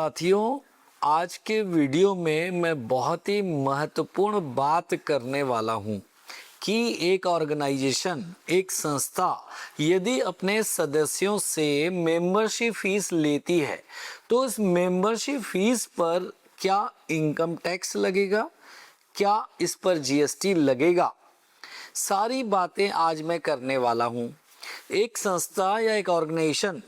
साथियों, आज के वीडियो में मैं बहुत ही महत्वपूर्ण बात करने वाला हूं कि एक ऑर्गेनाइजेशन, एक संस्था यदि अपने सदस्यों से मेंबरशिप फीस लेती है तो इस मेंबरशिप फीस पर क्या इनकम टैक्स लगेगा, क्या इस पर जीएसटी लगेगा, सारी बातें आज मैं करने वाला हूं। एक संस्था या एक ऑर्गेनाइजेशन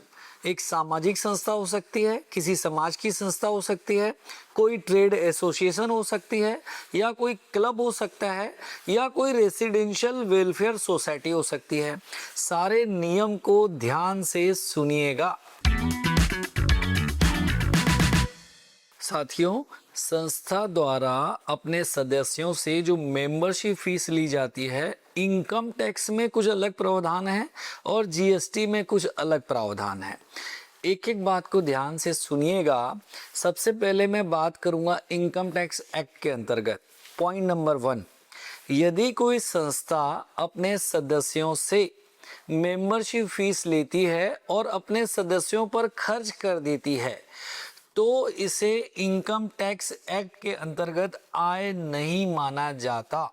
एक सामाजिक संस्था हो सकती है, किसी समाज की संस्था हो सकती है, कोई ट्रेड एसोसिएशन हो सकती है, या कोई क्लब हो सकता है, या कोई रेसिडेंशियल वेलफेयर सोसाइटी हो सकती है। सारे नियम को ध्यान से सुनिएगा। साथियों, संस्था द्वारा अपने सदस्यों से जो मेंबरशिप फीस ली जाती है, इनकम टैक्स में कुछ अलग प्रावधान है और जीएसटी में कुछ अलग प्रावधान है। एक एक बात को ध्यान से सुनिएगा। सबसे पहले मैं बात करूंगा इनकम टैक्स एक्ट के अंतर्गत। पॉइंट नंबर 1, यदि कोई संस्था अपने सदस्यों से मेंबरशिप फीस लेती है और अपने सदस्यों पर खर्च कर देती है तो इसे इनकम टैक्स एक्ट के अंतर्गत आय नहीं माना जाता,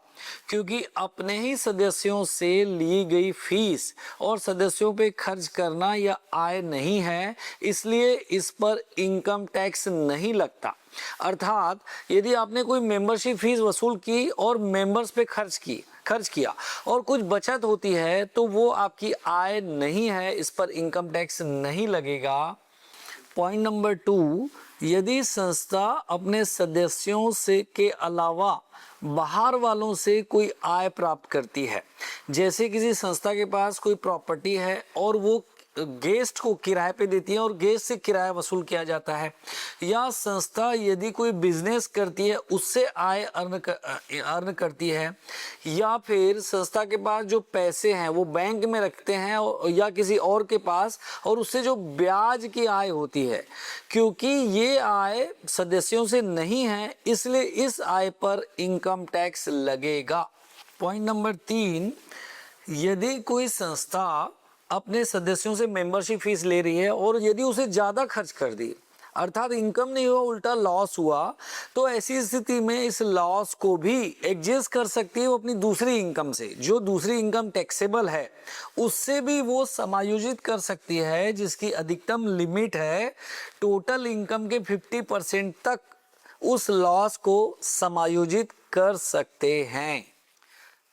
क्योंकि अपने ही सदस्यों से ली गई फीस और सदस्यों पे खर्च करना यह आय नहीं है, इसलिए इस पर इनकम टैक्स नहीं लगता। अर्थात यदि आपने कोई मेंबरशिप फीस वसूल की और मेंबर्स पे खर्च किया और कुछ बचत होती है तो वो आपकी आय नहीं है, इस पर इनकम टैक्स नहीं लगेगा। पॉइंट नंबर 2, यदि संस्था अपने सदस्यों से के अलावा बाहर वालों से कोई आय प्राप्त करती है, जैसे किसी संस्था के पास कोई प्रॉपर्टी है और वो गेस्ट को किराए पे देती है और गेस्ट से किराया वसूल किया जाता है, या संस्था यदि कोई बिजनेस करती है उससे आय अर्न करती है, या फिर संस्था के पास जो पैसे हैं वो बैंक में रखते हैं या किसी और के पास और उससे जो ब्याज की आय होती है, क्योंकि ये आय सदस्यों से नहीं है इसलिए इस आय पर इनकम टैक्स लगेगा। पॉइंट नंबर 3, यदि कोई संस्था अपने सदस्यों से मेंबरशिप फीस ले रही है और यदि उसे ज़्यादा खर्च कर दी, अर्थात इनकम नहीं हुआ उल्टा लॉस हुआ, तो ऐसी स्थिति में इस लॉस को भी एडजस्ट कर सकती है वो अपनी दूसरी इनकम से, जो दूसरी इनकम टैक्सेबल है उससे भी वो समायोजित कर सकती है, जिसकी अधिकतम लिमिट है टोटल इनकम के 50% तक उस लॉस को समायोजित कर सकते हैं।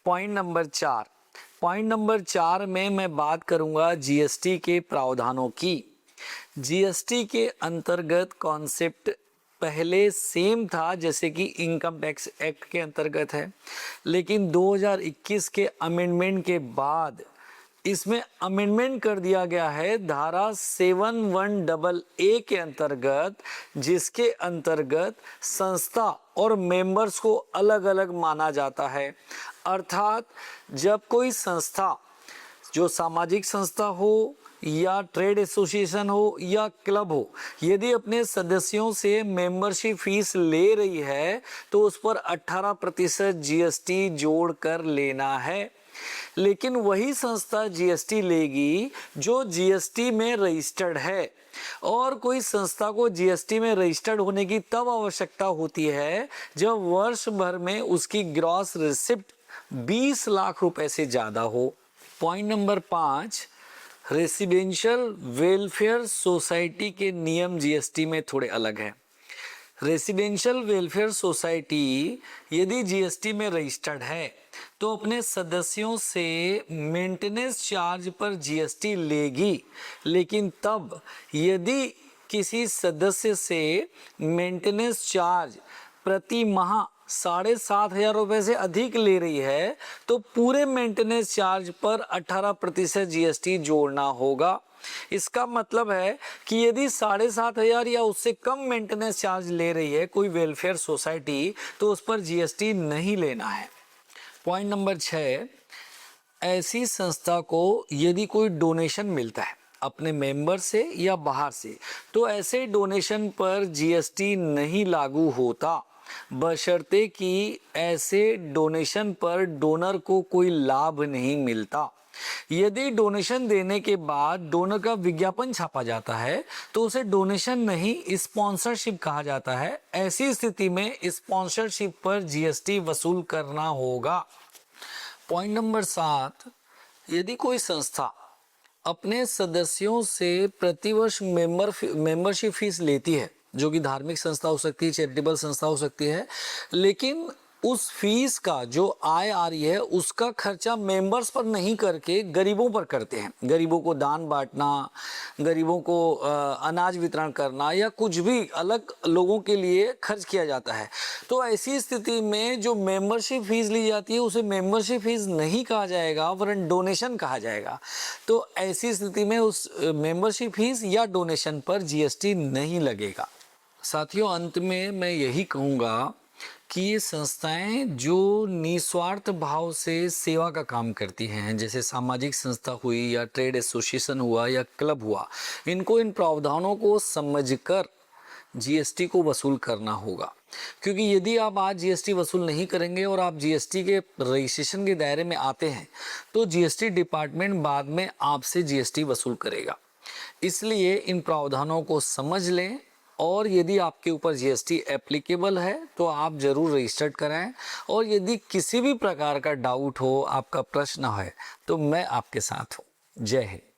पॉइंट नंबर 4 में मैं बात करूंगा जीएसटी के प्रावधानों की। जीएसटी के अंतर्गत कॉन्सेप्ट पहले सेम था जैसे कि इनकम टैक्स एक्ट के अंतर्गत है, लेकिन 2021 के अमेंडमेंट के बाद इसमें अमेंडमेंट कर दिया गया है धारा 71AA के अंतर्गत, जिसके अंतर्गत संस्था और मेंबर्स को अलग अलग माना जाता है। अर्थात जब कोई संस्था, जो सामाजिक संस्था हो या ट्रेड एसोसिएशन हो या क्लब हो, यदि अपने सदस्यों से मेंबरशिप फीस ले रही है तो उस पर 18% जीएसटी जोड़ कर लेना है। लेकिन वही संस्था जीएसटी लेगी जो जीएसटी में रजिस्टर्ड है, और कोई संस्था को जीएसटी में रजिस्टर्ड होने की तब आवश्यकता होती है जब वर्ष भर में उसकी ग्रॉस रिसिप्ट 20 लाख रुपए से ज़्यादा हो। Point number 5, residential welfare society के नियम जीएसटी में थोड़े अलग हैं। रेसिडेंशियल वेलफेयर सोसाइटी यदि जीएसटी में रजिस्टर्ड है तो अपने सदस्यों से मेंटेनेंस चार्ज पर जीएसटी लेगी, लेकिन तब यदि किसी सदस्य से मेंटेनेंस चार्ज प्रति माह 7,500 रुपये से अधिक ले रही है तो पूरे मेंटेनेंस चार्ज पर 18% जीएसटी जोड़ना होगा। इसका मतलब है कि यदि 7,500 या उससे कम मेंटेनेंस चार्ज ले रही है कोई वेलफेयर सोसाइटी तो उस पर जीएसटी नहीं लेना है। पॉइंट नंबर 6, ऐसी संस्था को यदि कोई डोनेशन मिलता है अपने मेंबर से या बाहर से तो ऐसे डोनेशन पर जीएसटी नहीं लागू होता, बशर्ते कि ऐसे डोनेशन पर डोनर को कोई लाभ नहीं मिलता। यदि डोनेशन देने के बाद डोनर का विज्ञापन छापा जाता है तो उसे डोनेशन नहीं स्पॉन्सरशिप कहा जाता है। ऐसी स्थिति में स्पॉन्सरशिप पर जीएसटी वसूल करना होगा। पॉइंट नंबर 7, यदि कोई संस्था अपने सदस्यों से प्रतिवर्ष मेंबरशिप फीस लेती है, जो कि धार्मिक संस्था हो सकती है, चैरिटेबल संस्था हो सकती है, लेकिन उस फीस का जो आय आ रही है उसका खर्चा मेंबर्स पर नहीं करके गरीबों पर करते हैं, गरीबों को दान बांटना, गरीबों को अनाज वितरण करना या कुछ भी अलग लोगों के लिए खर्च किया जाता है, तो ऐसी स्थिति में जो मेंबरशिप फीस ली जाती है उसे मेंबरशिप फीस नहीं कहा जाएगा वरन डोनेशन कहा जाएगा। तो ऐसी स्थिति में उस मेंबरशिप फीस या डोनेशन पर जीएसटी नहीं लगेगा। साथियों, अंत में मैं यही कहूँगा कि ये संस्थाएं जो निस्वार्थ भाव से सेवा का काम करती हैं, जैसे सामाजिक संस्था हुई या ट्रेड एसोसिएशन हुआ या क्लब हुआ, इनको इन प्रावधानों को समझकर जीएसटी को वसूल करना होगा। क्योंकि यदि आप आज जीएसटी वसूल नहीं करेंगे और आप जीएसटी के रजिस्ट्रेशन के दायरे में आते हैं तो जीएसटी डिपार्टमेंट बाद में आपसे जीएसटी वसूल करेगा। इसलिए इन प्रावधानों को समझ लें और यदि आपके ऊपर जीएसटी एप्लीकेबल है तो आप जरूर रजिस्टर्ड कराएं। और यदि किसी भी प्रकार का डाउट हो, आपका प्रश्न है, तो मैं आपके साथ हूँ। जय हिंद।